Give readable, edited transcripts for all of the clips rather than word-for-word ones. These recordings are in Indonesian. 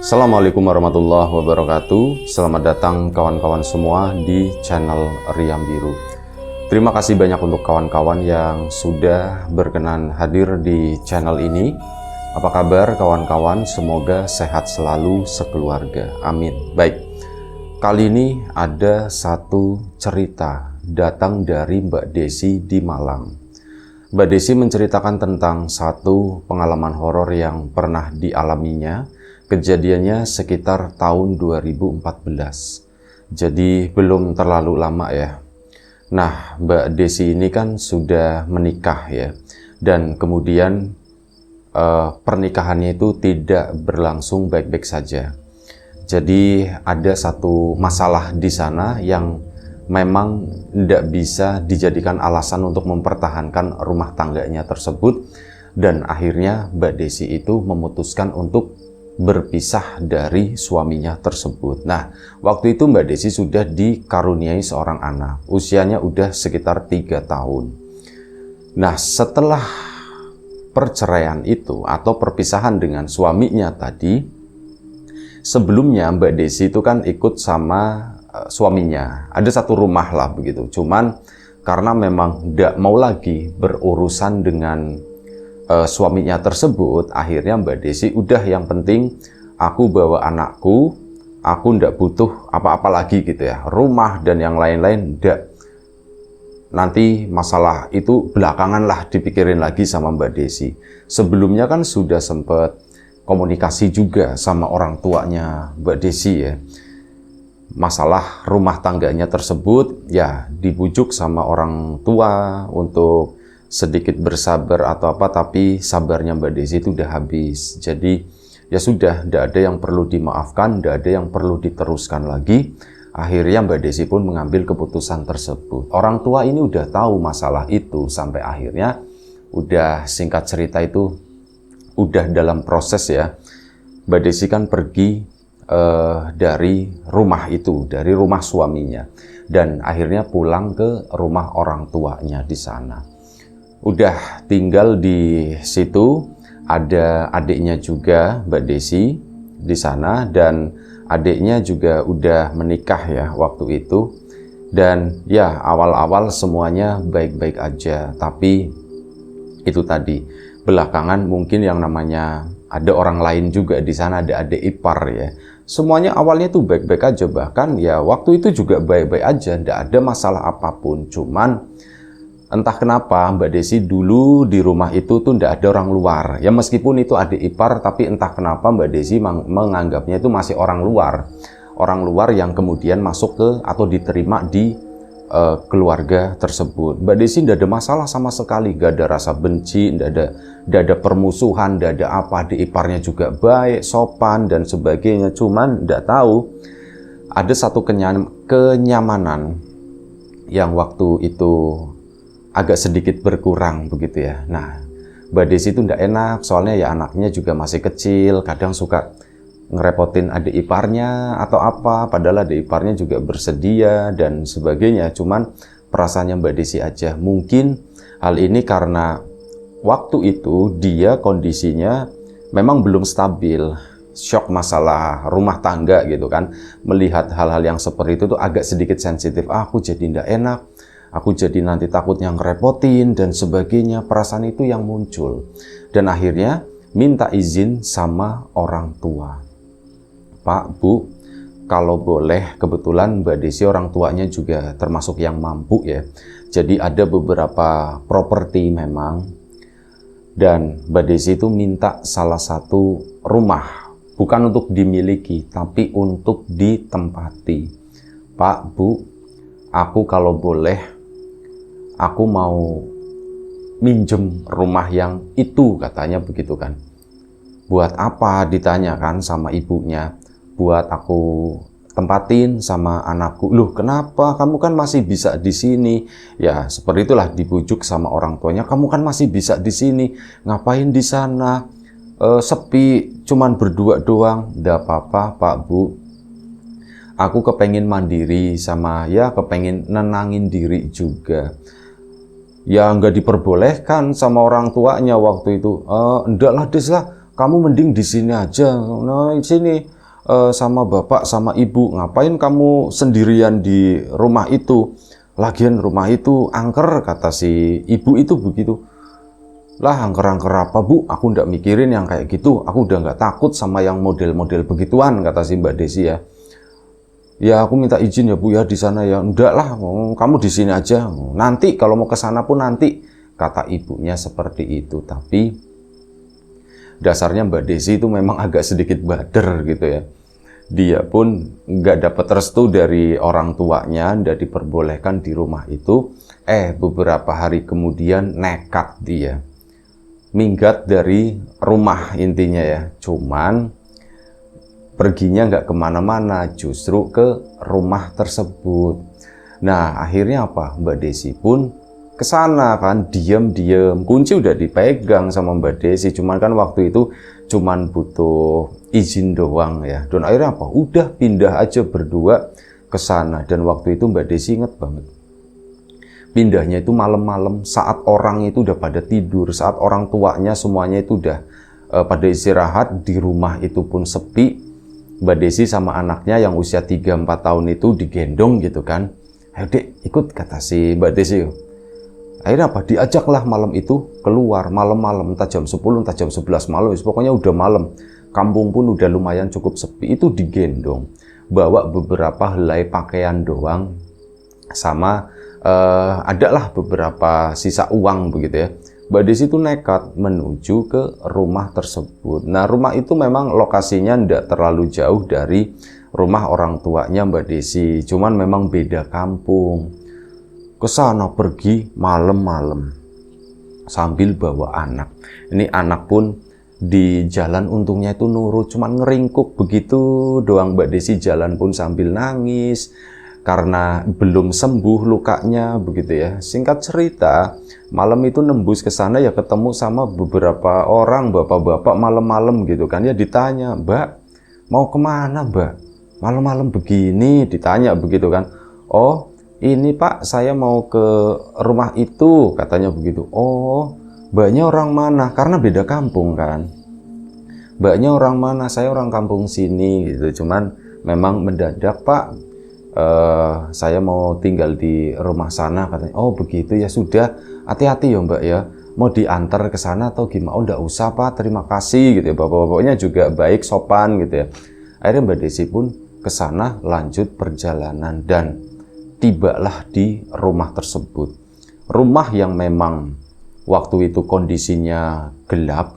Assalamualaikum warahmatullahi wabarakatuh. Selamat datang kawan-kawan semua di channel Riam Biru. Terima kasih banyak untuk kawan-kawan yang sudah berkenan hadir di channel ini. Apa kabar kawan-kawan? Semoga sehat selalu sekeluarga. Amin. Baik, kali ini ada satu cerita datang dari Mbak Desi di Malang. Mbak Desi menceritakan tentang satu pengalaman horor yang pernah dialaminya. Kejadiannya sekitar tahun 2014. Jadi belum terlalu lama ya. Nah, Mbak Desi ini kan sudah menikah ya. Dan kemudian pernikahannya itu tidak berlangsung baik-baik saja. Jadi ada satu masalah di sana yang memang tidak bisa dijadikan alasan untuk mempertahankan rumah tangganya tersebut. Dan akhirnya Mbak Desi itu memutuskan untuk berpisah dari suaminya tersebut. Nah, waktu itu Mbak Desi sudah dikaruniai seorang anak. Usianya udah sekitar 3 tahun. Nah, setelah perceraian itu atau perpisahan dengan suaminya tadi, sebelumnya Mbak Desi itu kan ikut sama suaminya. Ada satu rumah lah begitu. Cuman karena memang tidak mau lagi berurusan dengan suaminya tersebut, akhirnya Mbak Desi udah, yang penting aku bawa anakku, aku ndak butuh apa-apa lagi gitu ya, rumah dan yang lain-lain ndak, nanti masalah itu belakangan lah dipikirin lagi sama Mbak Desi. Sebelumnya kan sudah sempet komunikasi juga sama orang tuanya Mbak Desi ya, masalah rumah tangganya tersebut ya, dibujuk sama orang tua untuk sedikit bersabar atau apa, tapi sabarnya Mbak Desi itu udah habis. Jadi ya sudah, tidak ada yang perlu dimaafkan, tidak ada yang perlu diteruskan lagi. Akhirnya Mbak Desi pun mengambil keputusan tersebut. Orang tua ini udah tahu masalah itu, sampai akhirnya udah, singkat cerita itu udah dalam proses ya, Mbak Desi kan pergi dari rumah itu, dari rumah suaminya, dan akhirnya pulang ke rumah orang tuanya di sana. Udah tinggal di situ, ada adiknya juga Mbak Desi di sana, dan adiknya juga udah menikah ya waktu itu. Dan ya awal-awal semuanya baik-baik aja, tapi itu tadi, belakangan mungkin yang namanya ada orang lain juga di sana, ada adik ipar ya. Semuanya awalnya tuh baik-baik aja, bahkan ya waktu itu juga baik-baik aja, tidak ada masalah apapun. Cuman entah kenapa Mbak Desi dulu di rumah itu tuh tidak ada orang luar. Ya meskipun itu adik ipar, tapi entah kenapa Mbak Desi menganggapnya itu masih orang luar. Orang luar yang kemudian masuk ke atau diterima di keluarga tersebut. Mbak Desi tidak ada masalah sama sekali, gak ada rasa benci, tidak ada permusuhan, tidak ada apa. Adik iparnya juga baik, sopan dan sebagainya. Cuman tidak tahu, ada satu kenyamanan yang waktu itu agak sedikit berkurang begitu ya. Nah, Mbak Desi itu tidak enak, soalnya ya anaknya juga masih kecil, kadang suka ngerepotin adik iparnya atau apa, padahal adik iparnya juga bersedia dan sebagainya. Cuman perasaannya Mbak Desi aja. Mungkin hal ini karena waktu itu dia kondisinya memang belum stabil, shock masalah rumah tangga gitu kan. Melihat hal-hal yang seperti itu tuh agak sedikit sensitif. Aku jadi tidak enak, aku jadi nanti takutnya ngerepotin dan sebagainya. Perasaan itu yang muncul. Dan akhirnya minta izin sama orang tua. Pak, Bu, kalau boleh, kebetulan Mbak Desi orang tuanya juga termasuk yang mampu ya. Jadi ada beberapa properti memang. Dan Mbak Desi itu minta salah satu rumah. Bukan untuk dimiliki, tapi untuk ditempati. Pak, Bu, aku kalau boleh, aku mau minjem rumah yang itu, katanya begitu kan. Buat apa, ditanyakan sama ibunya. Buat aku tempatin sama anakku. Loh, kenapa? Kamu kan masih bisa di sini. Ya, seperti itulah, dibujuk sama orang tuanya. Kamu kan masih bisa di sini. Ngapain di sana? Sepi, cuman berdua doang. Nggak apa-apa, Pak, Bu. Aku kepengen mandiri sama, ya kepengen nenangin diri juga. Ya nggak diperbolehkan sama orang tuanya waktu itu. Enggak lah Des lah, kamu mending di sini aja. Nah, di sini sama bapak sama ibu, ngapain kamu sendirian di rumah itu? Lagian rumah itu angker, kata si ibu itu begitu. Lah angker-angker apa bu? Aku ndak mikirin yang kayak gitu. Aku udah nggak takut sama yang model-model begituan, kata si Mbak Desi ya. Ya aku minta izin ya bu ya di sana ya. Enggak lah, kamu di sini aja. Nanti kalau mau ke sana pun nanti, kata ibunya seperti itu. Tapi dasarnya Mbak Desi itu memang agak sedikit bader gitu ya. Dia pun nggak dapat restu dari orang tuanya, nggak diperbolehkan di rumah itu. Beberapa hari kemudian nekat dia minggat dari rumah intinya ya. Cuman perginya nggak kemana-mana, justru ke rumah tersebut. Nah akhirnya apa? Mbak Desi pun kesana kan, diam-diam, kunci udah dipegang sama Mbak Desi, cuman kan waktu itu cuman butuh izin doang ya. Dan akhirnya apa? Udah pindah aja berdua ke sana. Dan waktu itu Mbak Desi inget banget, pindahnya itu malam-malam saat orang itu udah pada tidur, saat orang tuanya semuanya itu udah pada istirahat, di rumah itu pun sepi. Mbak Desi sama anaknya yang usia 3-4 tahun itu digendong gitu kan. Ayo dek ikut, kata si Mbak Desi. Akhirnya apa? Diajaklah malam itu keluar malam-malam, entah jam 10, entah jam 11 malam, pokoknya udah malam. Kampung pun udah lumayan cukup sepi, itu digendong. Bawa beberapa helai pakaian doang, sama adalah beberapa sisa uang begitu ya. Mbak Desi itu nekat menuju ke rumah tersebut. Nah rumah itu memang lokasinya tidak terlalu jauh dari rumah orang tuanya Mbak Desi, cuman memang beda kampung. Ke sana pergi malam-malam sambil bawa anak. Ini anak pun di jalan untungnya itu nurut, cuman ngeringkuk begitu doang. Mbak Desi jalan pun sambil nangis karena belum sembuh lukanya begitu ya. Singkat cerita, malam itu nembus ke sana ya, ketemu sama beberapa orang bapak-bapak malam-malam gitu kan ya. Ditanya, Mbak mau kemana Mbak? Malam-malam begini, ditanya begitu kan. Oh ini Pak, saya mau ke rumah itu, katanya begitu. Oh, mbaknya orang mana? Karena beda kampung kan. Mbaknya orang mana? Saya orang kampung sini gitu. Cuman memang mendadak Pak, saya mau tinggal di rumah sana, katanya. Oh begitu ya, sudah, hati-hati ya Mbak ya. Mau diantar ke sana atau gimana? Oh enggak usah Pak, terima kasih gitu ya. Bapak-bapaknya juga baik, sopan gitu ya. Akhirnya Mbak Desi pun ke sana lanjut perjalanan dan tibalah di rumah tersebut. Rumah yang memang waktu itu kondisinya gelap.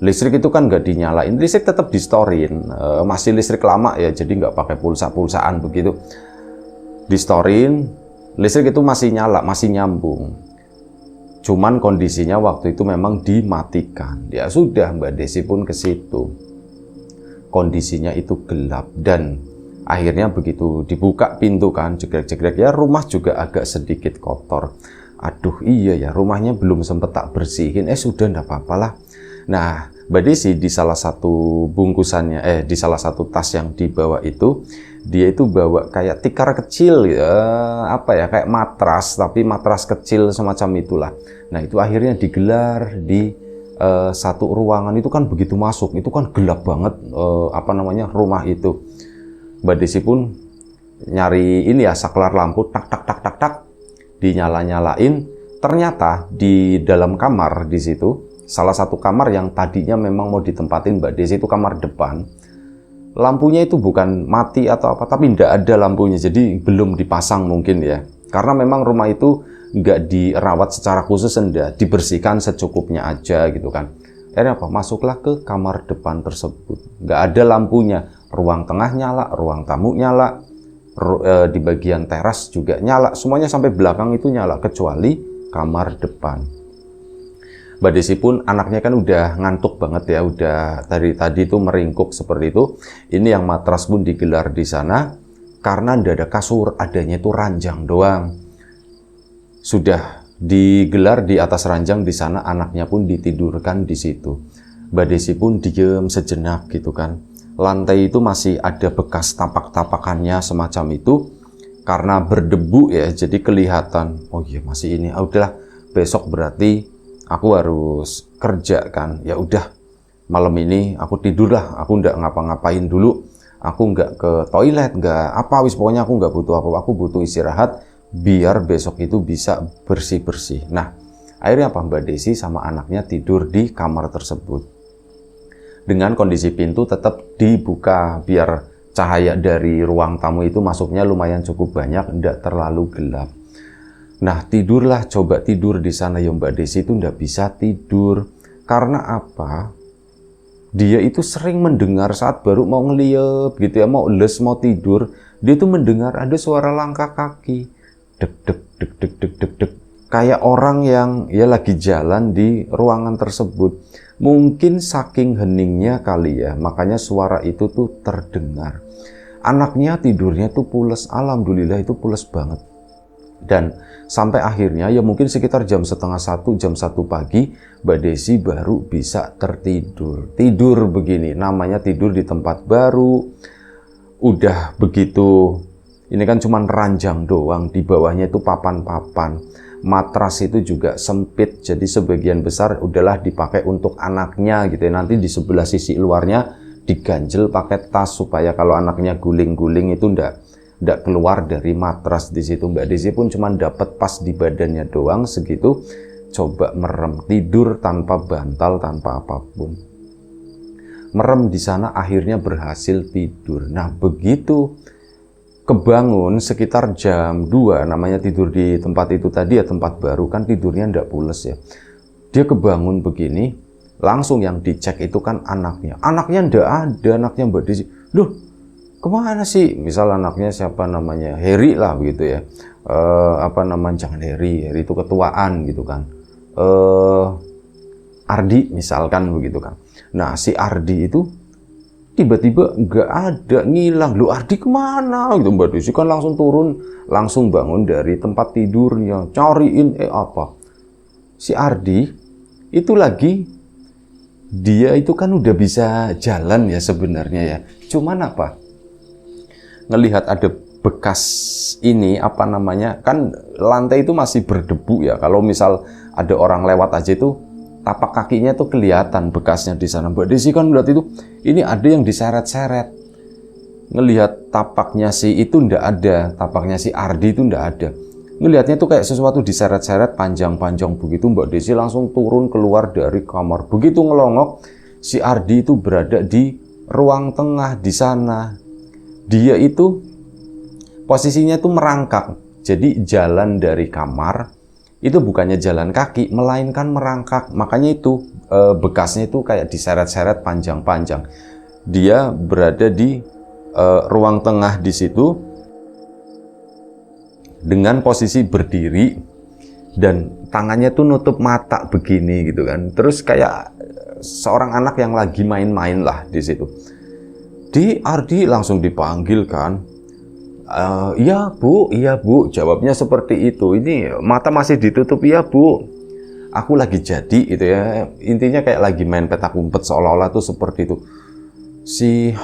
Listrik itu kan nggak dinyalain, listrik tetap distorin. Masih listrik lama ya, jadi nggak pakai pulsa-pulsaan begitu. Distorin, listrik itu masih nyala, masih nyambung. Cuman kondisinya waktu itu memang dimatikan. Ya sudah, Mbak Desi pun ke situ. Kondisinya itu gelap dan akhirnya begitu dibuka pintu kan, jegrek-jegrek ya, rumah juga agak sedikit kotor. Aduh iya ya, rumahnya belum sempet tak bersihin. Sudah enggak apa-apalah. Nah, Mbak Desi di salah satu bungkusannya, di salah satu tas yang dibawa itu, dia itu bawa kayak tikar kecil ya, apa ya, kayak matras, tapi matras kecil semacam itulah. Nah, itu akhirnya digelar di satu ruangan. Itu kan begitu masuk, itu kan gelap banget, rumah itu. Mbak Desi pun nyari ini ya, saklar lampu, tak tak tak tak tak, dinyala-nyalain. Ternyata di dalam kamar di situ, salah satu kamar yang tadinya memang mau ditempatin Mbak Desi itu kamar depan, lampunya itu bukan mati atau apa, tapi tidak ada lampunya, jadi belum dipasang mungkin ya. Karena memang rumah itu nggak dirawat secara khusus, enggak, dibersihkan secukupnya aja gitu kan. Akhirnya apa? Masuklah ke kamar depan tersebut, nggak ada lampunya. Ruang tengah nyala, ruang tamu nyala, di bagian teras juga nyala, semuanya sampai belakang itu nyala kecuali kamar depan. Mbak Desi pun anaknya kan udah ngantuk banget ya, udah tadi itu meringkuk seperti itu. Ini yang matras pun digelar di sana karena tidak ada kasur, adanya itu ranjang doang. Sudah digelar di atas ranjang di sana, anaknya pun ditidurkan di situ. Mbak Desi pun diem sejenak gitu kan. Lantai itu masih ada bekas tapak-tapakannya semacam itu karena berdebu ya, jadi kelihatan. Oh iya masih ini. Udahlah, besok berarti aku harus kerja kan. Ya udah, malam ini aku tidurlah, aku ndak ngapa-ngapain dulu. aku nggak ke toilet, nggak apa, wis pokoknya aku nggak butuh apa, aku butuh istirahat biar besok itu bisa bersih-bersih. Nah, akhirnya apa, Mbak Desi sama anaknya tidur di kamar tersebut dengan kondisi pintu tetap dibuka biar cahaya dari ruang tamu itu masuknya lumayan cukup banyak, tidak terlalu gelap. Nah, tidurlah, coba tidur di sana ya Mbak Desi itu nggak bisa tidur. Karena apa? Dia itu sering mendengar saat baru mau ngeliep gitu ya, mau les, mau tidur, dia tuh mendengar ada suara langkah kaki. Dek, dek, dek, dek, dek, dek, dek. Kayak orang yang ya lagi jalan di ruangan tersebut. Mungkin saking heningnya kali ya, makanya suara itu tuh terdengar. Anaknya tidurnya tuh pules, alhamdulillah itu pules banget. Dan sampai akhirnya ya mungkin sekitar jam setengah 1, jam 1 pagi Mbak Desi baru bisa tertidur. Tidur begini, namanya tidur di tempat baru. Udah begitu, ini kan cuman ranjang doang, di bawahnya itu papan-papan. Matras itu juga sempit, jadi sebagian besar udahlah dipakai untuk anaknya gitu ya. Nanti di sebelah sisi luarnya diganjel pakai tas supaya kalau anaknya guling-guling itu ndak keluar dari matras di situ. Mbak Desi pun cuma dapat pas di badannya doang segitu, coba merem, tidur tanpa bantal, tanpa apapun. Merem di sana akhirnya berhasil tidur. Nah, begitu kebangun sekitar jam 2, namanya tidur di tempat itu tadi ya, tempat baru kan tidurnya ndak pules ya. Dia kebangun begini, langsung yang dicek itu kan anaknya. Anaknya ndak ada, anaknya Mbak Desi. Loh, kemana sih? Misal anaknya siapa namanya, Heri lah begitu ya, apa namanya, jangan Heri itu ketuaan gitu kan, Ardi misalkan begitu kan. Nah, si Ardi itu tiba-tiba nggak ada, ngilang. Lu Ardi kemana gitu. Mbak Desi kan langsung turun, langsung bangun dari tempat tidurnya, cariin apa, si Ardi itu lagi, dia itu kan udah bisa jalan ya sebenarnya ya, cuman apa, ngelihat ada bekas ini, apa namanya, kan lantai itu masih berdebu ya. Kalau misal ada orang lewat aja itu tapak kakinya tuh kelihatan bekasnya di sana. Mbak Desi kan melihat itu, ini ada yang diseret-seret. Ngelihat tapaknya si itu ndak ada, tapaknya si Ardi itu ndak ada. Ngelihatnya tuh kayak sesuatu diseret-seret panjang-panjang begitu. Mbak Desi langsung turun keluar dari kamar. Begitu ngelongok, si Ardi itu berada di ruang tengah di sana. Dia itu posisinya tuh merangkak. Jadi jalan dari kamar itu bukannya jalan kaki, melainkan merangkak. Makanya itu bekasnya itu kayak diseret-seret panjang-panjang. Dia berada di ruang tengah di situ dengan posisi berdiri dan tangannya tuh nutup mata begini gitu kan. Terus kayak seorang anak yang lagi main-main lah di situ. Di Ardi langsung dipanggil kan. Iya bu, jawabnya seperti itu. Ini mata masih ditutup, iya bu, aku lagi jadi gitu ya. Intinya kayak lagi main petak umpet, seolah-olah tuh seperti itu. Si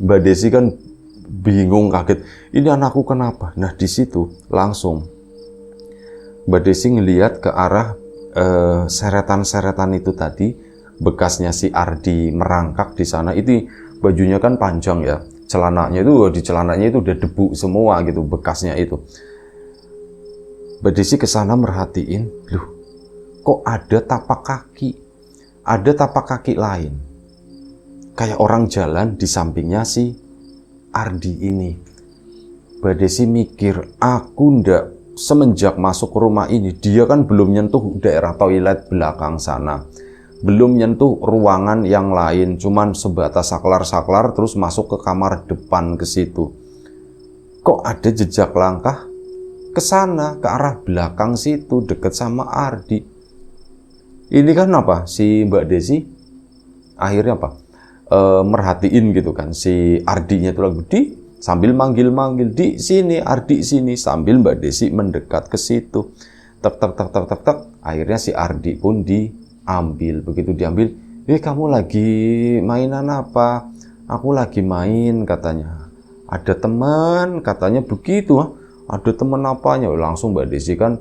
Mbak Desi kan bingung, kaget, ini anakku kenapa. Nah di situ langsung Mbak Desi ngelihat ke arah seretan-seretan itu tadi, bekasnya si Ardi merangkak di sana. Itu bajunya kan panjang ya, celananya itu, di celananya itu udah debu semua gitu bekasnya itu. Mbak Desi kesana merhatiin, loh kok ada tapak kaki lain, kayak orang jalan di sampingnya si Ardi ini. Mbak Desi mikir, aku ndak, semenjak masuk ke rumah ini, dia kan belum nyentuh daerah toilet belakang sana, belum nyentuh ruangan yang lain, cuman sebatas saklar-saklar terus masuk ke kamar depan ke situ. Kok ada jejak langkah ke sana, ke arah belakang situ, deket sama Ardi. Ini kan apa, si Mbak Desi akhirnya apa, merhatiin gitu kan, si Ardinya itu lagi di, sambil manggil-manggil, di sini Ardi sini, sambil Mbak Desi mendekat ke situ. Tek tek tek tek tek tek, akhirnya si Ardi pun diambil. Begitu diambil, kamu lagi mainan apa? Aku lagi main katanya. Ada teman katanya begitu. Ada teman apanya? Langsung Mbak Desi kan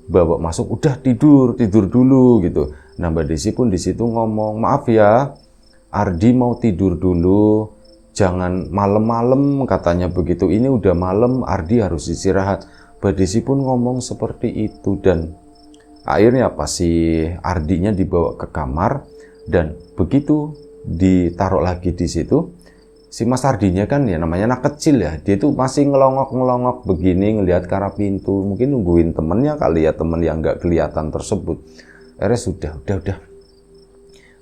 bawa masuk, udah tidur dulu gitu. Nah Mbak Desi pun di situ ngomong, maaf ya, Ardi mau tidur dulu, jangan malam-malam katanya begitu. Ini udah malam, Ardi harus istirahat. Mbak Desi pun ngomong seperti itu dan akhirnya pas si Ardinya dibawa ke kamar dan begitu ditaruh lagi di situ, si Mas Ardinya kan ya namanya anak kecil ya, dia tuh masih ngelongok-ngelongok begini ngelihat ke arah pintu, mungkin nungguin temennya kali ya, temen yang nggak kelihatan tersebut. Akhirnya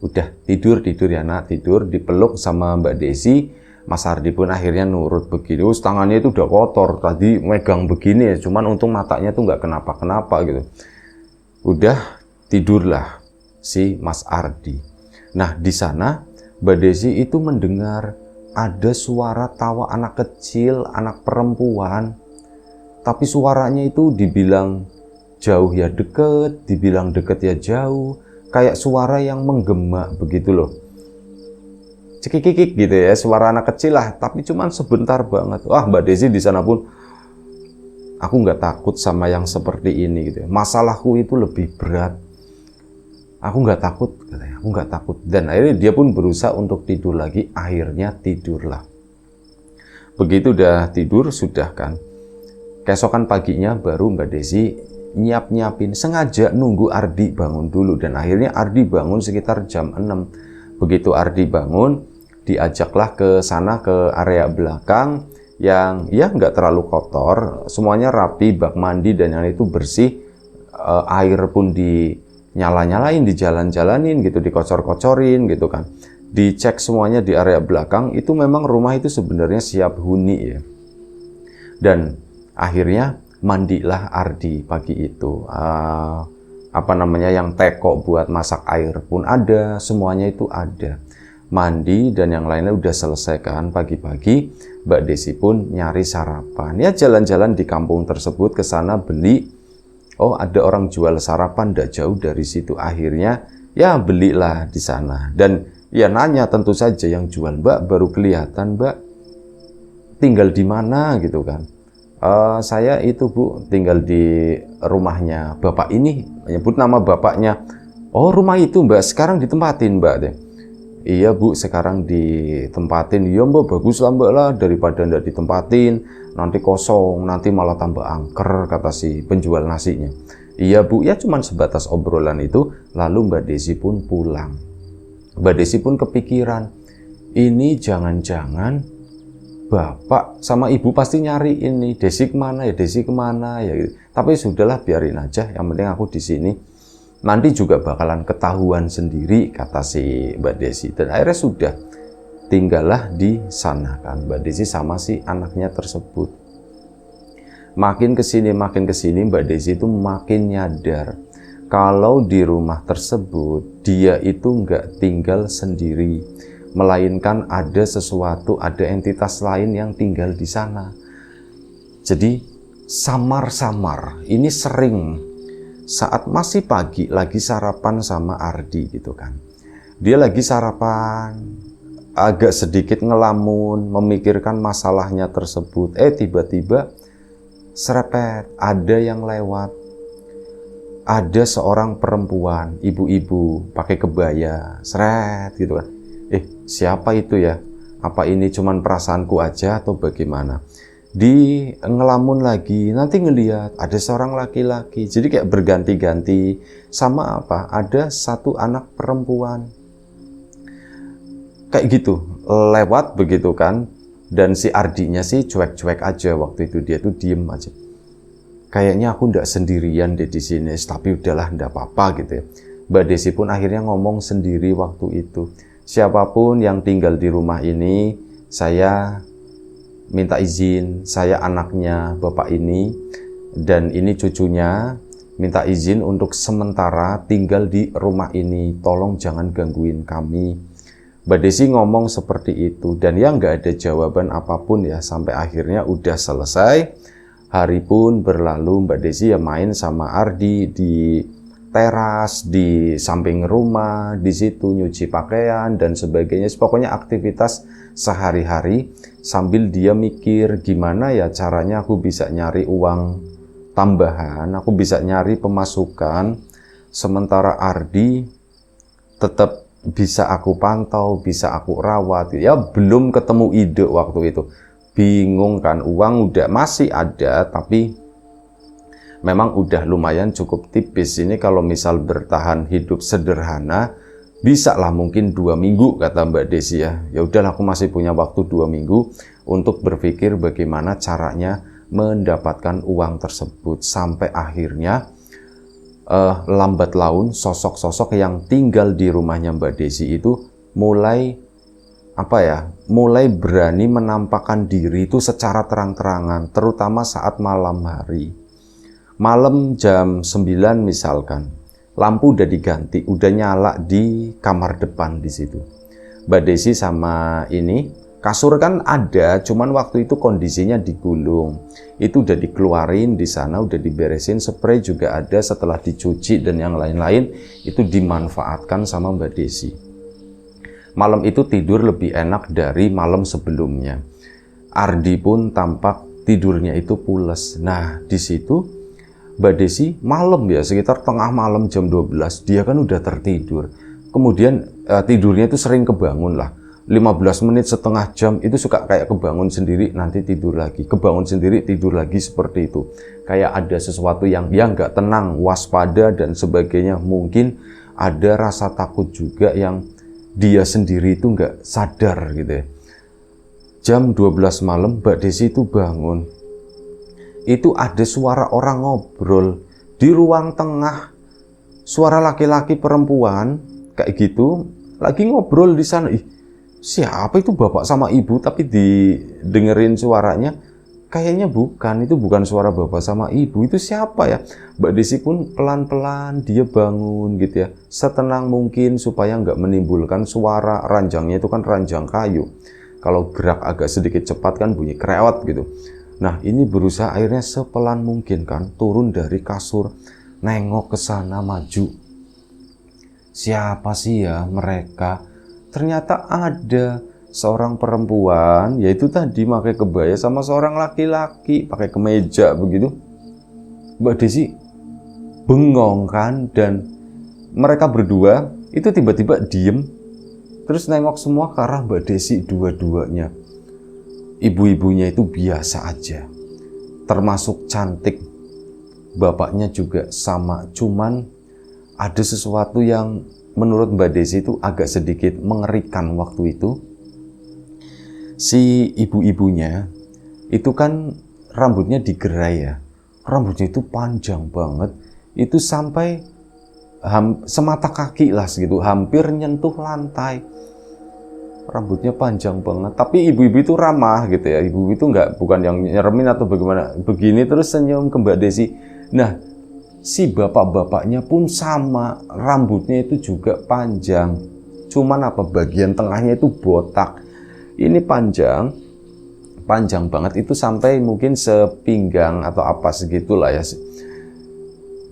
udah tidur ya nak, tidur dipeluk sama Mbak Desi. Mas Ardi pun akhirnya nurut begini. Tangannya itu udah kotor, tadi megang begini ya, cuman untung matanya tuh nggak kenapa-kenapa gitu. Udah tidurlah si Mas Ardi. Nah di sana Mbak Desi itu mendengar ada suara tawa anak kecil, anak perempuan. Tapi suaranya itu dibilang jauh ya deket, dibilang deket ya jauh. Kayak suara yang menggema begitu loh. Cekikikik gitu ya, suara anak kecil lah. Tapi cuman sebentar banget. Wah Mbak Desi di sana pun, aku nggak takut sama yang seperti ini gitu ya. Masalahku itu lebih berat. Aku nggak takut, katanya. Aku nggak takut. Dan akhirnya dia pun berusaha untuk tidur lagi. Akhirnya tidurlah. Begitu udah tidur, sudah kan. Keesokan paginya baru Mbak Desi nyiapin. Sengaja nunggu Ardi bangun dulu. Dan akhirnya Ardi bangun sekitar jam 6. Begitu Ardi bangun, diajaklah ke sana, ke area belakang. Yang ya nggak terlalu kotor. Semuanya rapi, bak mandi dan yang itu bersih. Air pun nyala-nyalain, dijalan-jalanin gitu, dikocor-kocorin gitu kan. Dicek semuanya di area belakang, itu memang rumah itu sebenarnya siap huni ya. Dan akhirnya mandilah Ardi pagi itu. Yang teko buat masak air pun ada, semuanya itu ada. Mandi dan yang lainnya udah selesai kan pagi-pagi. Mbak Desi pun nyari sarapan. Ya jalan-jalan di kampung tersebut ke sana beli. Oh ada orang jual sarapan tidak jauh dari situ. Akhirnya ya belilah di sana. Dan ya nanya tentu saja yang jual, Mbak baru kelihatan Mbak tinggal di mana gitu kan. Saya itu Bu tinggal di rumahnya Bapak ini. Menyebut nama bapaknya. Oh rumah itu Mbak sekarang ditempatin Mbak deh. Iya Bu sekarang ditempatin. Iya Mbak bagus lah Mbak lah daripada tidak ditempatin. Nanti kosong, nanti malah tambah angker, kata si penjual nasinya. Iya Bu, ya cuman sebatas obrolan itu, lalu Mbak Desi pun pulang. Mbak Desi pun kepikiran, ini jangan-jangan Bapak sama Ibu pasti nyari ini, Desi kemana ya, Desi kemana ya. Gitu. Tapi sudahlah biarin aja, yang penting aku di sini. Nanti juga bakalan ketahuan sendiri, kata si Mbak Desi. Dan akhirnya sudah. Tinggallah di sana kan Mbak Desi sama si anaknya tersebut. Makin kesini Mbak Desi itu makin nyadar kalau di rumah tersebut dia itu nggak tinggal sendiri, melainkan ada sesuatu, ada entitas lain yang tinggal di sana. Jadi samar-samar ini sering saat masih pagi lagi sarapan sama Ardi gitu kan. Dia lagi sarapan, agak sedikit ngelamun, memikirkan masalahnya tersebut. Tiba-tiba serepet, ada yang lewat. Ada seorang perempuan, ibu-ibu, pakai kebaya, seret gitu kan. Siapa itu ya? Apa ini cuman perasaanku aja atau bagaimana? Di ngelamun lagi, nanti ngelihat ada seorang laki-laki. Jadi kayak berganti-ganti. Sama apa? Ada satu anak perempuan. Kayak gitu, lewat begitu kan. Dan si Ardinya sih cuek-cuek aja waktu itu, dia tuh diem aja. Kayaknya aku ndak sendirian deh di sini, tapi udahlah ndak apa-apa gitu ya. Mbak Desi pun akhirnya ngomong sendiri waktu itu. Siapapun yang tinggal di rumah ini, saya minta izin, saya anaknya Bapak ini, dan ini cucunya, minta izin untuk sementara tinggal di rumah ini. Tolong jangan gangguin kami. Mbak Desi ngomong seperti itu dan ya nggak ada jawaban apapun ya sampai akhirnya udah selesai. Hari pun berlalu, Mbak Desi ya main sama Ardi di teras, di samping rumah, di situ nyuci pakaian dan sebagainya. Pokoknya aktivitas sehari-hari sambil dia mikir gimana ya caranya aku bisa nyari uang tambahan, aku bisa nyari pemasukan sementara Ardi tetap bisa aku pantau, bisa aku rawat. Ya belum ketemu ide waktu itu. Bingung kan, uang udah masih ada, tapi memang udah lumayan cukup tipis. Ini kalau misal bertahan hidup sederhana, bisa lah mungkin 2 minggu kata Mbak Desi ya. Ya udahlah, aku masih punya waktu 2 minggu untuk berpikir bagaimana caranya mendapatkan uang tersebut. Sampai akhirnya lambat laun sosok-sosok yang tinggal di rumahnya Mbak Desi itu mulai mulai berani menampakkan diri itu secara terang-terangan, terutama saat malam hari. Malam jam 9 misalkan, lampu udah diganti, udah nyala di kamar depan di situ. Mbak Desi sama ini, kasur kan ada, cuman waktu itu kondisinya digulung. Itu udah dikeluarin di sana, udah diberesin, spray juga ada setelah dicuci dan yang lain-lain, itu dimanfaatkan sama Mbak Desi. Malam itu tidur lebih enak dari malam sebelumnya. Ardi pun tampak tidurnya itu pules. Nah, di situ Mbak Desi malam ya, sekitar tengah malam jam 12, dia kan udah tertidur. Kemudian tidurnya itu sering kebangun lah. 15 menit, setengah jam, itu suka kayak kebangun sendiri, nanti tidur lagi. Kebangun sendiri, tidur lagi, seperti itu. Kayak ada sesuatu yang dia nggak tenang, waspada, dan sebagainya. Mungkin ada rasa takut juga yang dia sendiri itu nggak sadar gitu ya. Jam 12 malam Mbak Desi itu bangun. Itu ada suara orang ngobrol di ruang tengah. Suara laki-laki perempuan kayak gitu lagi ngobrol di sana. Ih, siapa itu, bapak sama ibu? Tapi didengerin suaranya kayaknya bukan, itu bukan suara bapak sama ibu. Itu siapa ya? Mbak Desi pun pelan-pelan dia bangun gitu ya, setenang mungkin supaya nggak menimbulkan suara. Ranjangnya itu kan ranjang kayu, kalau gerak agak sedikit cepat kan bunyi krewet gitu. Nah, ini berusaha akhirnya sepelan mungkin kan turun dari kasur, nengok ke sana, maju. Siapa sih ya mereka? Ternyata ada seorang perempuan, yaitu tadi pakai kebaya, sama seorang laki-laki pakai kemeja begitu. Mbak Desi bengong kan, dan mereka berdua itu tiba-tiba diem, terus nengok semua ke arah Mbak Desi dua-duanya. Ibu-ibunya itu biasa aja, termasuk cantik. Bapaknya juga sama, cuman ada sesuatu yang menurut Mbak Desi itu agak sedikit mengerikan waktu itu. Si ibu-ibunya itu kan rambutnya digerai ya, rambutnya itu panjang banget, itu sampai semata kaki lah segitu, hampir nyentuh lantai. Rambutnya panjang banget, tapi ibu-ibu itu ramah gitu ya. Ibu itu bukan yang nyeremin atau bagaimana, begini terus senyum ke Mbak Desi. Nah, si bapak-bapaknya pun sama, rambutnya itu juga panjang, cuman bagian tengahnya itu botak. Ini panjang banget, itu sampai mungkin sepinggang atau apa segitulah ya.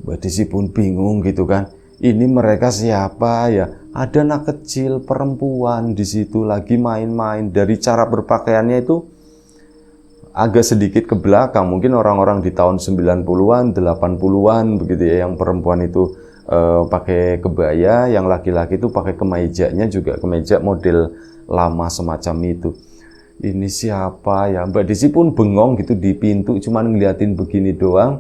Mbak Desi pun bingung gitu kan, ini mereka siapa ya? Ada anak kecil perempuan di situ lagi main-main. Dari cara berpakaiannya itu agak sedikit ke belakang, mungkin orang-orang di tahun 90-an, 80-an begitu ya, yang perempuan itu pakai kebaya, yang laki-laki itu pakai kemejanya juga kemeja model lama semacam itu. Ini siapa ya? Mbak Desi pun bengong gitu di pintu, cuman ngeliatin begini doang.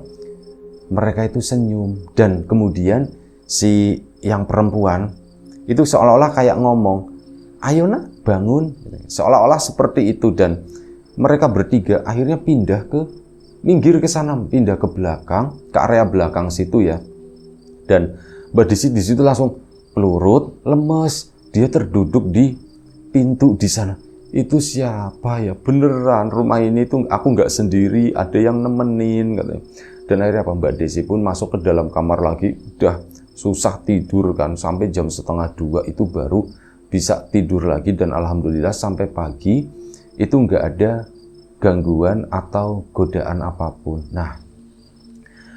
Mereka itu senyum, dan kemudian si yang perempuan itu seolah-olah kayak ngomong, ayo nak bangun, seolah-olah seperti itu. Dan mereka bertiga akhirnya minggir ke sana, pindah ke belakang, ke area belakang situ ya. Dan Mbak Desi di situ langsung pelurut, lemes, dia terduduk di pintu di sana. Itu siapa ya? Beneran rumah ini tuh aku nggak sendiri, ada yang nemenin katanya. Dan akhirnya Mbak Desi pun masuk ke dalam kamar lagi, udah susah tidur kan, sampai jam 1:30 itu baru bisa tidur lagi. Dan alhamdulillah sampai pagi itu nggak ada gangguan atau godaan apapun. Nah,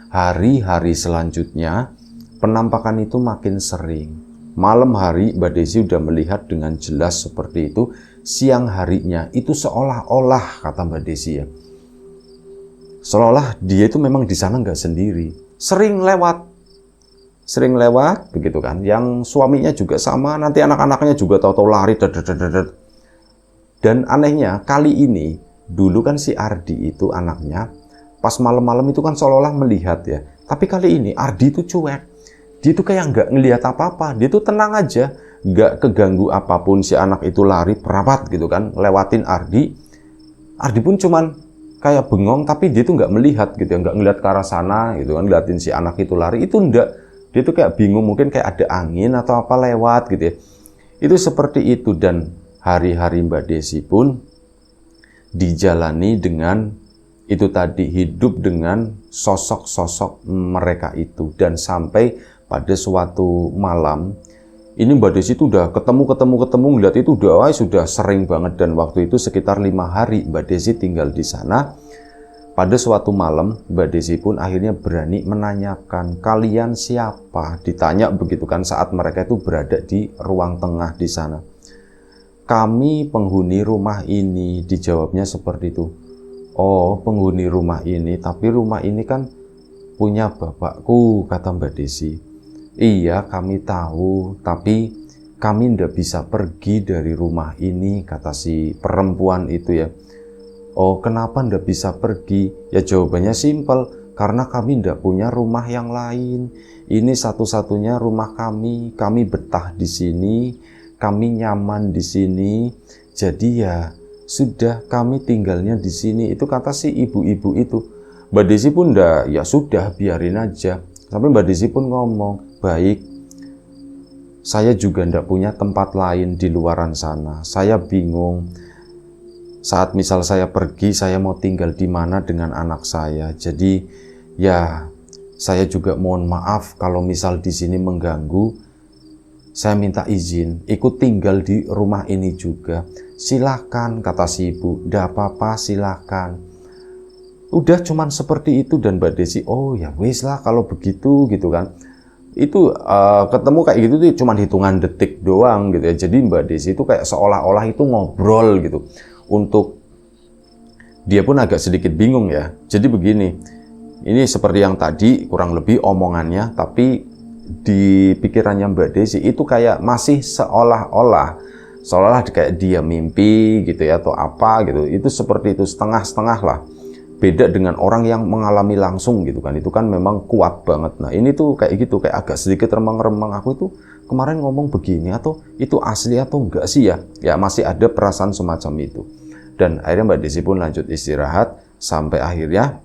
hari-hari selanjutnya penampakan itu makin sering. Malam hari Mbak Desi udah melihat dengan jelas seperti itu. Siang harinya itu seolah-olah, kata Mbak Desi ya, seolah-olah dia itu memang di sana nggak sendiri, sering lewat sering lewat begitu kan. Yang suaminya juga sama, nanti anak-anaknya juga tahu-tahu lari. Dan anehnya kali ini, dulu kan si Ardi itu anaknya pas malam-malam itu kan seolah-olah melihat ya. Tapi kali ini Ardi itu cuek. Dia itu kayak nggak ngelihat apa-apa. Dia tuh tenang aja, nggak keganggu apapun. Si anak itu lari perapat gitu kan, lewatin Ardi. Ardi pun cuman kayak bengong, tapi dia tuh nggak melihat gitu ya, nggak ngelihat ke arah sana gitu kan, liatin si anak itu lari, itu enggak. Dia tuh kayak bingung, mungkin kayak ada angin atau apa lewat gitu ya. Itu seperti itu. Dan hari-hari Mbak Desi pun dijalani dengan itu tadi, hidup dengan sosok-sosok mereka itu. Dan sampai pada suatu malam, ini Mbak Desi itu udah ketemu, ngeliat itu sudah sering banget. Dan waktu itu sekitar 5 hari Mbak Desi tinggal di sana. Pada suatu malam, Mbak Desi pun akhirnya berani menanyakan, kalian siapa? Ditanya begitu kan saat mereka itu berada di ruang tengah di sana. Kami penghuni rumah ini, dijawabnya seperti itu. Oh, penghuni rumah ini, tapi rumah ini kan punya bapakku, kata Mbak Desi. Iya, kami tahu, tapi kami ndak bisa pergi dari rumah ini, kata si perempuan itu ya. Oh, kenapa ndak bisa pergi? Ya jawabannya simpel, karena kami ndak punya rumah yang lain. Ini satu-satunya rumah kami betah di sini, kami nyaman di sini. Jadi ya sudah, kami tinggalnya di sini. Itu kata si ibu-ibu itu. Mbak Desi pun ndak, ya sudah biarin aja. Sampai Mbak Desi pun ngomong, baik, saya juga ndak punya tempat lain di luaran sana. Saya bingung. Saat misal saya pergi, saya mau tinggal di mana dengan anak saya. Jadi ya saya juga mohon maaf kalau misal di sini mengganggu. Saya minta izin ikut tinggal di rumah ini juga. Silakan, kata si ibu. Ndak apa-apa, silakan. Udah cuman seperti itu. Dan Mbak Desi, oh ya wis lah kalau begitu gitu kan. Itu ketemu kayak gitu tuh cuman hitungan detik doang gitu ya. Jadi Mbak Desi itu kayak seolah-olah itu ngobrol gitu. Untuk dia pun agak sedikit bingung ya. Jadi begini, ini seperti yang tadi kurang lebih omongannya, tapi di pikirannya Mbak Desi itu kayak masih seolah-olah kayak dia mimpi gitu ya atau apa gitu. Itu seperti itu, setengah-setengah lah. Beda dengan orang yang mengalami langsung gitu kan, itu kan memang kuat banget. Nah ini tuh kayak gitu, kayak agak sedikit remang-remang, aku itu kemarin ngomong begini atau itu asli atau enggak sih ya. Ya masih ada perasaan semacam itu. Dan akhirnya Mbak Desi pun lanjut istirahat, sampai akhirnya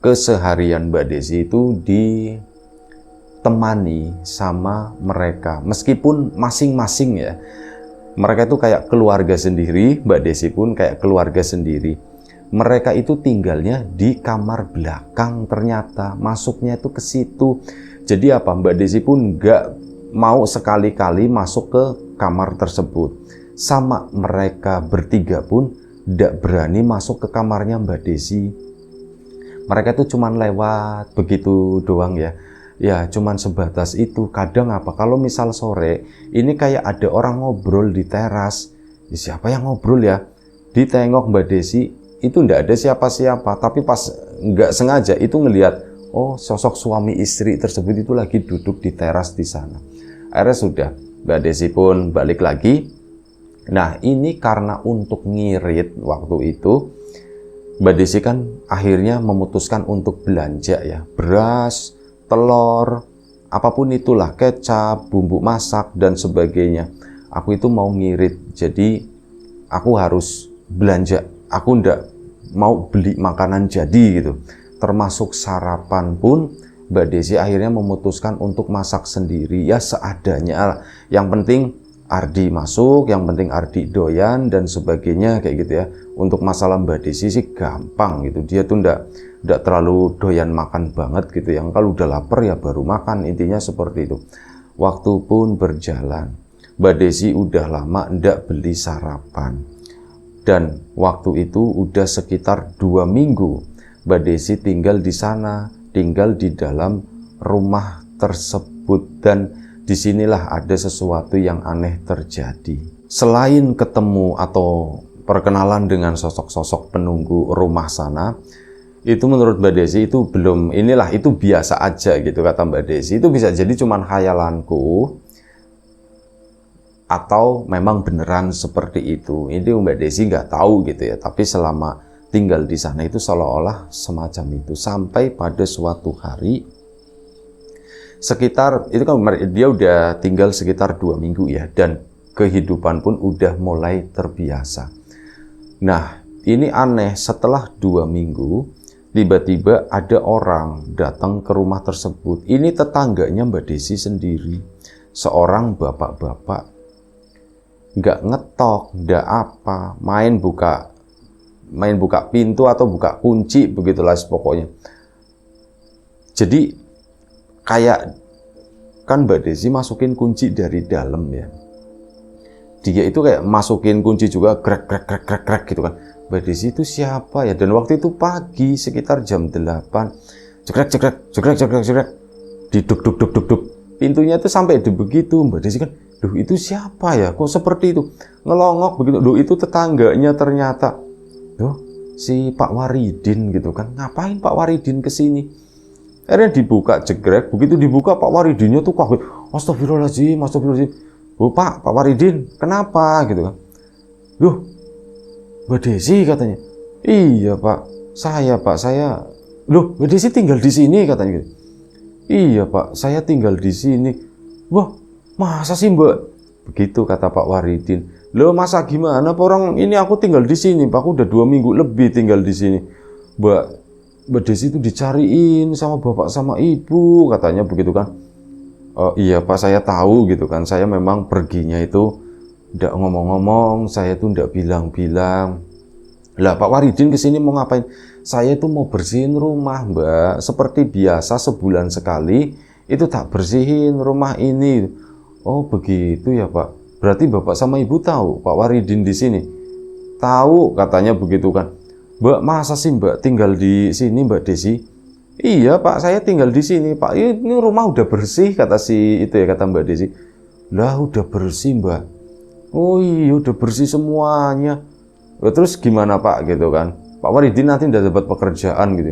keseharian Mbak Desi itu ditemani sama mereka, meskipun masing-masing ya. Mereka itu kayak keluarga sendiri, Mbak Desi pun kayak keluarga sendiri. Mereka itu tinggalnya di kamar belakang, ternyata masuknya itu ke situ. Jadi apa, Mbak Desi pun nggak mau sekali-kali masuk ke kamar tersebut. Sama mereka bertiga pun nggak berani masuk ke kamarnya Mbak Desi. Mereka itu cuman lewat begitu doang ya. Ya cuman sebatas itu. Kadang apa, kalau misal sore ini kayak ada orang ngobrol di teras. Ya, siapa yang ngobrol ya? Ditengok Mbak Desi, itu ndak ada siapa-siapa, tapi pas nggak sengaja itu ngelihat, oh sosok suami istri tersebut itu lagi duduk di teras di sana. Akhirnya sudah, Mbak Desi pun balik lagi. Nah ini karena untuk ngirit waktu itu, Mbak Desi kan akhirnya memutuskan untuk belanja ya, beras, telur, apapun itulah, kecap, bumbu masak dan sebagainya. Aku itu mau ngirit, jadi aku harus belanja. Aku ndak mau beli makanan jadi gitu. Termasuk sarapan pun Mbak Desi akhirnya memutuskan untuk masak sendiri ya seadanya. Yang penting Ardi masuk, yang penting Ardi doyan dan sebagainya kayak gitu ya. Untuk masalah Mbak Desi sih gampang gitu. Dia tuh ndak terlalu doyan makan banget gitu. Yang kalau udah lapar ya baru makan, intinya seperti itu. Waktu pun berjalan. Mbak Desi udah lama ndak beli sarapan. Dan waktu itu udah sekitar 2 minggu Mbak Desi tinggal di sana, tinggal di dalam rumah tersebut. Dan disinilah ada sesuatu yang aneh terjadi. Selain ketemu atau perkenalan dengan sosok-sosok penunggu rumah sana, Itu menurut Mbak Desi itu belum, inilah itu biasa aja gitu kata Mbak Desi. Itu bisa jadi cuman khayalanku atau memang beneran seperti itu. Ini Mbak Desi nggak tahu gitu ya. Tapi selama tinggal di sana itu seolah-olah semacam itu. Sampai pada suatu hari sekitar, itu kan dia udah tinggal sekitar 2 minggu ya. Dan kehidupan pun udah mulai terbiasa. Nah ini aneh, setelah 2 minggu tiba-tiba ada orang datang ke rumah tersebut. Ini tetangganya Mbak Desi sendiri. Seorang bapak-bapak. Nggak ngetok, nggak apa, main buka pintu atau buka kunci, begitulah pokoknya. Jadi kayak kan Mbak Desi masukin kunci dari dalam ya. Dia itu kayak masukin kunci juga, krek gitu kan. Mbak Desi itu siapa ya? Dan waktu itu pagi sekitar jam 8. Cekrek. Diduk. Pintunya itu sampai begitu. Mbak Desi kan, duh itu siapa ya? Kok seperti itu? Ngelongok begitu. Duh itu tetangganya ternyata. Duh si Pak Waridin gitu kan. Ngapain Pak Waridin kesini? Akhirnya dibuka jegrek. Begitu dibuka Pak Waridinnya tuh kaget. Astagfirullahaladzim. Oh Pak Waridin kenapa gitu kan? Duh Mbak Desi katanya. Iya Pak. Saya. Loh Mbak Desi tinggal di sini katanya gitu. Iya Pak, saya tinggal di sini. Wah, masa sih Mbak? Begitu kata Pak Waridin. Loh masa gimana? Orang ini aku tinggal di sini, Pak. Aku udah 2 minggu lebih tinggal di sini. Mbak Desi itu dicariin sama bapak sama ibu, katanya begitu kan. Oh iya Pak, saya tahu gitu kan. Saya memang perginya itu nggak ngomong-ngomong, saya tuh nggak bilang-bilang. Lah Pak Waridin kesini mau ngapain? Saya itu mau bersihin rumah Mbak. Seperti biasa sebulan sekali itu tak bersihin rumah ini. Oh begitu ya Pak. Berarti Bapak sama Ibu tahu Pak Waridin di sini? Tahu katanya begitu kan. Mbak masa sih Mbak tinggal di sini Mbak Desi? Iya Pak, saya tinggal di sini Pak. Ini rumah udah bersih kata si itu ya, kata Mbak Desi. Lah udah bersih Mbak. Oh iya udah bersih semuanya. Terus gimana Pak gitu kan? Pak Waridin nanti udah dapat pekerjaan gitu.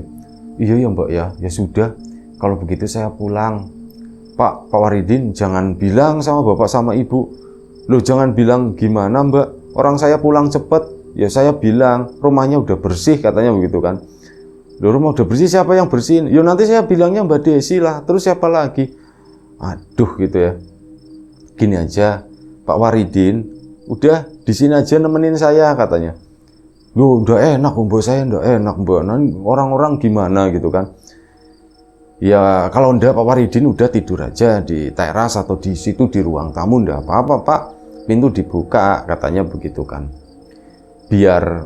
Iya ya Mbak ya. Ya sudah. Kalau begitu saya pulang. Pak Waridin jangan bilang sama Bapak sama Ibu. Loh jangan bilang gimana Mbak? Orang saya pulang cepet. Ya saya bilang rumahnya udah bersih katanya begitu kan. Loh rumah udah bersih siapa yang bersihin? Ya nanti saya bilangnya Mbak Desi lah. Terus siapa lagi? Aduh gitu ya. Gini aja Pak Waridin. Udah di sini aja nemenin saya katanya. Loh udah enak Mbak, saya udah enak Mbak. Nah, orang-orang gimana gitu kan. Ya kalau enggak Pak Waridin udah tidur aja di teras atau di situ di ruang tamu, enggak apa-apa Pak. Pintu dibuka katanya begitu kan. Biar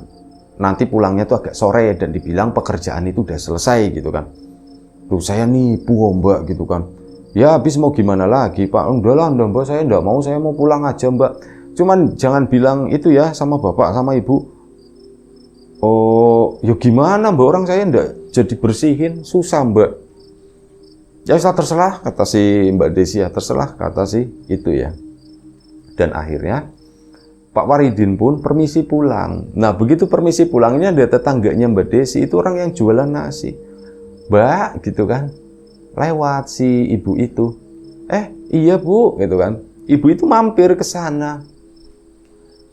nanti pulangnya tuh agak sore dan dibilang pekerjaan itu udah selesai gitu kan. Tuh saya nipu Mbak gitu kan. Ya habis mau gimana lagi Pak? Udahlah Mbak, saya enggak mau, saya mau pulang aja Mbak. Cuman jangan bilang itu ya sama Bapak sama Ibu. Oh ya gimana Mbak, orang saya enggak jadi bersihin, susah Mbak. Ya terserah kata si Mbak Desi ya, terserah kata si itu ya. Dan akhirnya Pak Waridin pun permisi pulang. Nah begitu permisi pulangnya ada tetangganya Mbak Desi, itu orang yang jualan nasi. Mbak gitu kan, lewat si ibu itu. Iya Bu gitu kan. Ibu itu mampir ke sana.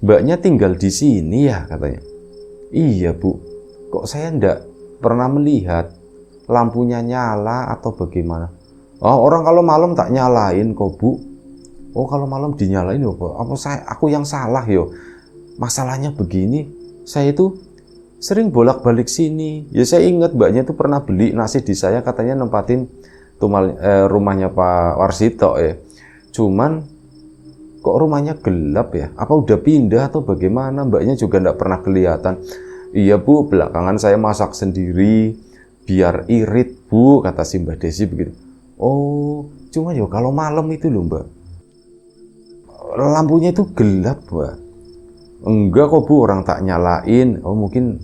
Mbaknya tinggal di sini ya katanya. Iya Bu, kok saya enggak pernah melihat lampunya nyala atau bagaimana. Oh orang kalau malam tak nyalain kok Bu. Oh kalau malam dinyalain ya Pak. Aku yang salah yo. Masalahnya begini, saya itu sering bolak-balik sini. Ya saya ingat mbaknya itu pernah beli nasi di saya, katanya nempatin rumahnya Pak Warsito ya. Cuman kok rumahnya gelap ya? Apa udah pindah atau bagaimana? Mbaknya juga enggak pernah kelihatan. Iya Bu, belakangan saya masak sendiri biar irit Bu, kata si Mbak Desi begitu. Oh, cuma ya kalau malam itu loh Mbak, lampunya itu gelap Mbak. Enggak kok Bu, orang tak nyalain. Oh mungkin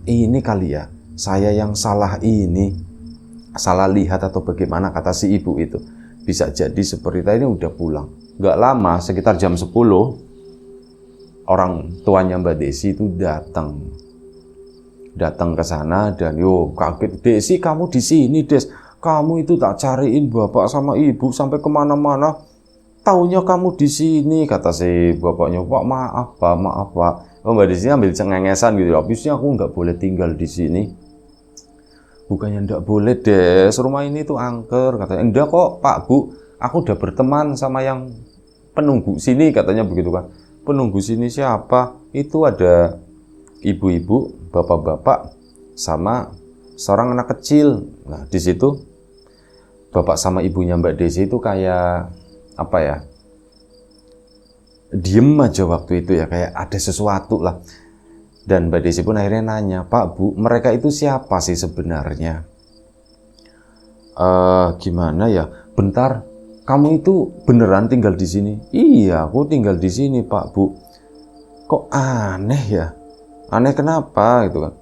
ini kali ya, saya yang salah ini, salah lihat atau bagaimana, kata si ibu itu. Bisa jadi seperti tadi udah pulang. Enggak lama, sekitar jam 10, orang tuanya Mbak Desi itu datang. datang ke sana dan yo kaget, Desi kamu di sini Des, kamu itu tak cariin bapak sama ibu sampai kemana-mana, taunya kamu di sini, kata si bapaknya. Pak maaf pak, oh Mbak Desi ambil cengengesan gitu, habisnya aku nggak boleh tinggal di sini. Bukannya nggak boleh Des, rumah ini tuh angker, katanya. Enggak kok Pak Bu, aku udah berteman sama yang penunggu sini, katanya begitu kan. Penunggu sini siapa? Itu ada ibu-ibu, bapak-bapak, sama seorang anak kecil. Nah di situ bapak sama ibunya Mbak Desi itu kayak apa ya? Diem aja waktu itu ya, kayak ada sesuatu lah. Dan Mbak Desi pun akhirnya nanya, Pak Bu, mereka itu siapa sih sebenarnya? Gimana ya? Bentar, kamu itu beneran tinggal di sini? Iya, aku tinggal di sini Pak Bu. Kok aneh ya? Aneh kenapa gitu kan?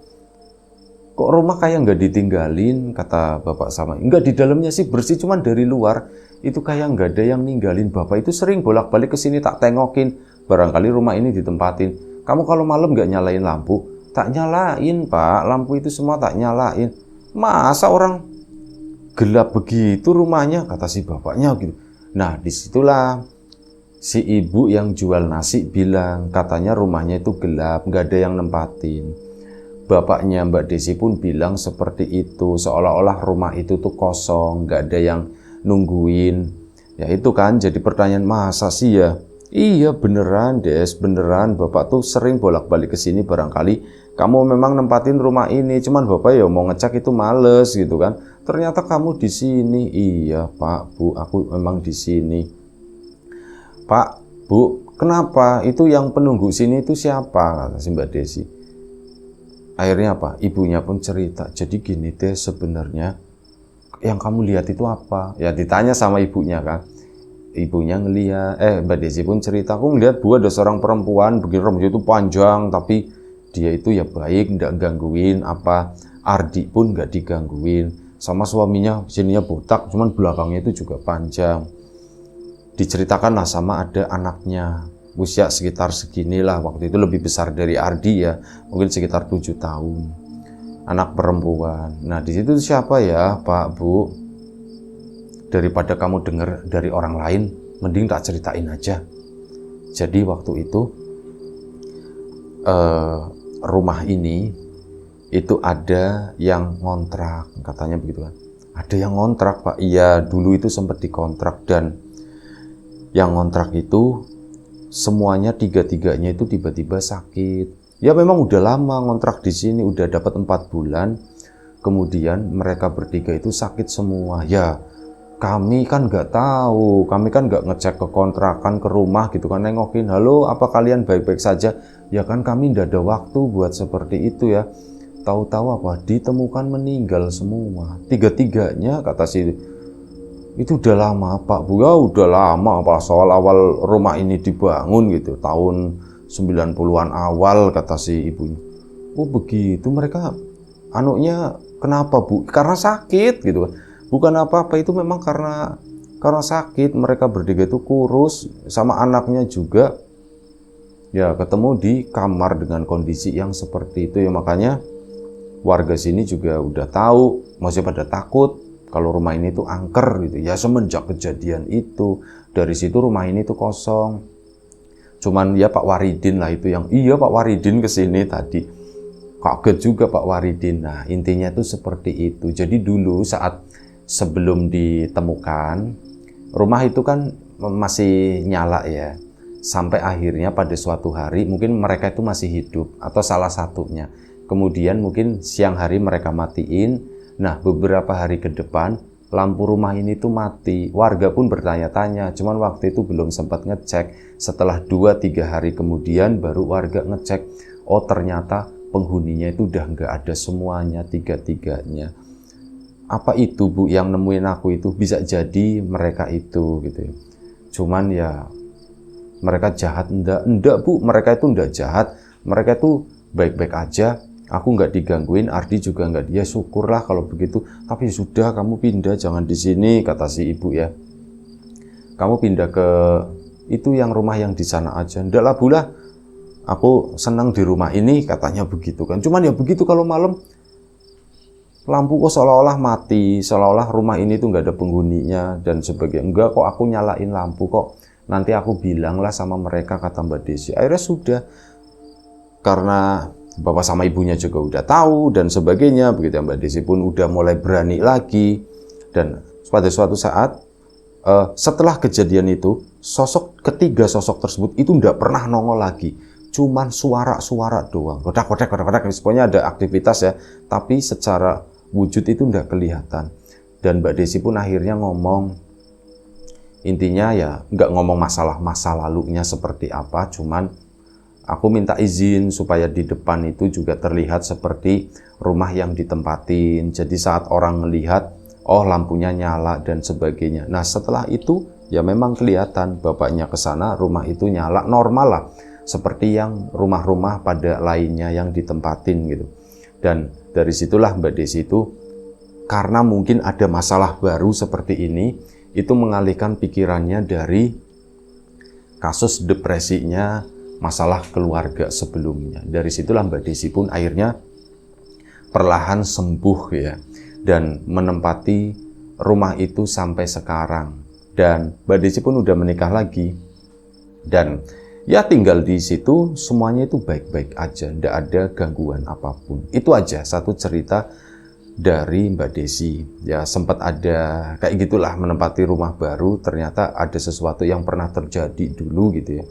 Kok rumah kayak nggak ditinggalin, kata bapak sama. Enggak, di dalamnya sih bersih, cuman dari luar itu kayak nggak ada yang ninggalin. Bapak itu sering bolak-balik ke sini tak tengokin. Barangkali rumah ini ditempatin. Kamu kalau malam nggak nyalain lampu? Tak nyalain Pak, lampu itu semua tak nyalain. Masa orang gelap begitu rumahnya, kata si bapaknya gitu. Nah disitulah si ibu yang jual nasi bilang, katanya rumahnya itu gelap, nggak ada yang nempatin. Bapaknya Mbak Desi pun bilang seperti itu, seolah-olah rumah itu tuh kosong, nggak ada yang nungguin. Ya itu kan jadi pertanyaan, masa sih ya? Iya beneran Des, beneran Bapak tuh sering bolak-balik ke sini, barangkali kamu memang nempatin rumah ini, cuman Bapak ya mau ngecek itu males gitu kan. Ternyata kamu di sini. Iya Pak Bu, aku memang di sini. Pak Bu, kenapa? Itu yang penunggu sini itu siapa? Kata si Mbak Desi. Akhirnya apa? Ibunya pun cerita. Jadi gini deh, sebenarnya yang kamu lihat itu apa? Ya ditanya sama ibunya kan. Ibunya ngeliat, Mbak Desi pun cerita, aku ngeliat Bu ada seorang perempuan, begini rambutnya itu panjang, tapi dia itu ya baik, nggak gangguin apa. Ardi pun nggak digangguin. Sama suaminya, sininya botak, cuman belakangnya itu juga panjang. Diceritakanlah sama ada anaknya, usia sekitar seginilah, waktu itu lebih besar dari Ardi ya, mungkin sekitar 7 tahun. Anak perempuan. Nah di situ siapa ya Pak Bu? Daripada kamu dengar dari orang lain, mending tak ceritain aja. Jadi waktu itu rumah ini itu ada yang ngontrak, katanya begitu kan. Ada yang ngontrak Pak. Iya dulu itu sempat dikontrak, dan yang ngontrak itu semuanya tiga-tiganya itu tiba-tiba sakit. Ya memang udah lama ngontrak di sini, udah dapat 4 bulan. Kemudian mereka bertiga itu sakit semua. Ya kami kan nggak tahu, kami kan nggak ngecek ke kontrakan, ke rumah gitu kan, nengokin, halo apa kalian baik-baik saja? Ya kan kami nggak ada waktu buat seperti itu ya. Tahu-tahu apa? Ditemukan meninggal semua. Tiga-tiganya, kata si itu udah lama Pak Bu, ya udah lama pas awal-awal rumah ini dibangun gitu, tahun 90-an awal, kata si ibunya. Oh begitu, mereka anaknya kenapa Bu? Karena sakit gitu kan. Bukan apa-apa, itu memang karena sakit. Mereka bertiga itu kurus, sama anaknya juga. Ya ketemu di kamar dengan kondisi yang seperti itu ya, makanya warga sini juga udah tahu, masih pada takut kalau rumah ini tuh angker gitu ya. Semenjak kejadian itu, dari situ rumah ini tuh kosong. Cuman ya Pak Waridin lah itu yang, iya Pak Waridin kesini tadi. Kaget juga Pak Waridin. Nah intinya tuh seperti itu. Jadi dulu saat sebelum ditemukan, rumah itu kan masih nyala ya. Sampai akhirnya pada suatu hari, mungkin mereka itu masih hidup, atau salah satunya. Kemudian mungkin siang hari mereka matiin. Nah beberapa hari ke depan, lampu rumah ini tuh mati. Warga pun bertanya-tanya, cuman waktu itu belum sempat ngecek. Setelah 2-3 hari kemudian baru warga ngecek. Oh ternyata penghuninya itu udah nggak ada semuanya, tiga-tiganya. Apa itu Bu yang nemuin aku itu? Bisa jadi mereka itu gitu. Cuman ya mereka jahat? Enggak Bu, mereka itu enggak jahat. Mereka itu baik-baik aja. Aku nggak digangguin, Ardi juga nggak. Dia syukurlah kalau begitu. Tapi sudah, kamu pindah, jangan di sini, kata si ibu ya. Kamu pindah ke itu yang rumah yang di sana aja. Enggak lah Bu lah, aku senang di rumah ini, katanya begitu kan. Cuman ya begitu kalau malam, lampu kok seolah-olah mati, seolah-olah rumah ini tuh nggak ada penghuninya dan sebagainya. Enggak kok, aku nyalain lampu kok. Nanti aku bilang lah sama mereka, kata Mbak Desi. Akhirnya sudah, karena bapak sama ibunya juga udah tahu dan sebagainya, begitu ya, Mbak Desi pun udah mulai berani lagi. Dan pada suatu saat setelah kejadian itu, ketiga sosok tersebut itu tidak pernah nongol lagi, cuman suara-suara doang, kodak-kodak, pokoknya ada aktivitas ya, tapi secara wujud itu tidak kelihatan. Dan Mbak Desi pun akhirnya ngomong, intinya ya nggak ngomong masalah masa lalunya seperti apa, cuman aku minta izin supaya di depan itu juga terlihat seperti rumah yang ditempatin. Jadi saat orang melihat, oh lampunya nyala dan sebagainya. Nah setelah itu ya memang kelihatan bapaknya ke sana, rumah itu nyala normal lah. Seperti yang rumah-rumah pada lainnya yang ditempatin gitu. Dan dari situlah Mbak Desi itu, karena mungkin ada masalah baru seperti ini, itu mengalihkan pikirannya dari kasus depresinya, masalah keluarga sebelumnya. Dari situlah Mbak Desi pun akhirnya perlahan sembuh ya, dan menempati rumah itu sampai sekarang. Dan Mbak Desi pun udah menikah lagi, dan ya tinggal di situ, semuanya itu baik-baik aja, tidak ada gangguan apapun. Itu aja satu cerita dari Mbak Desi. Ya sempat ada kayak gitulah, menempati rumah baru, ternyata ada sesuatu yang pernah terjadi dulu gitu ya.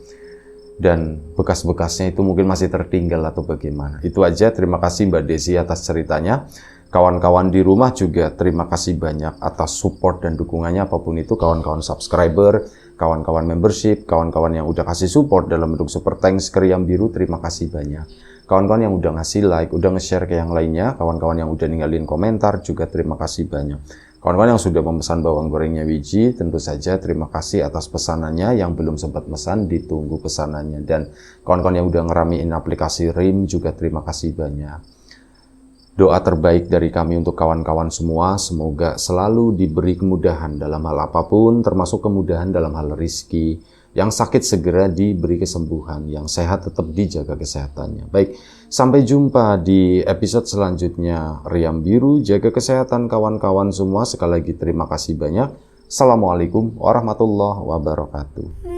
Dan bekas-bekasnya itu mungkin masih tertinggal atau bagaimana. Itu aja, terima kasih Mbak Desi atas ceritanya. Kawan-kawan di rumah juga terima kasih banyak atas support dan dukungannya, apapun itu, kawan-kawan subscriber, kawan-kawan membership, kawan-kawan yang udah kasih support dalam bentuk super thanks ke Riam Biru, terima kasih banyak. Kawan-kawan yang udah ngasih like, udah nge-share ke yang lainnya, kawan-kawan yang udah ninggalin komentar juga terima kasih banyak. Kawan-kawan yang sudah memesan bawang gorengnya Wiji, tentu saja terima kasih atas pesanannya. Yang belum sempat pesan, ditunggu pesanannya. Dan kawan-kawan yang udah ngeramein aplikasi RIM juga terima kasih banyak. Doa terbaik dari kami untuk kawan-kawan semua, semoga selalu diberi kemudahan dalam hal apapun, termasuk kemudahan dalam hal rizki. Yang sakit segera diberi kesembuhan, yang sehat tetap dijaga kesehatannya. Baik, sampai jumpa di episode selanjutnya Riam Biru. Jaga kesehatan kawan-kawan semua. Sekali lagi terima kasih banyak. Assalamualaikum warahmatullahi wabarakatuh.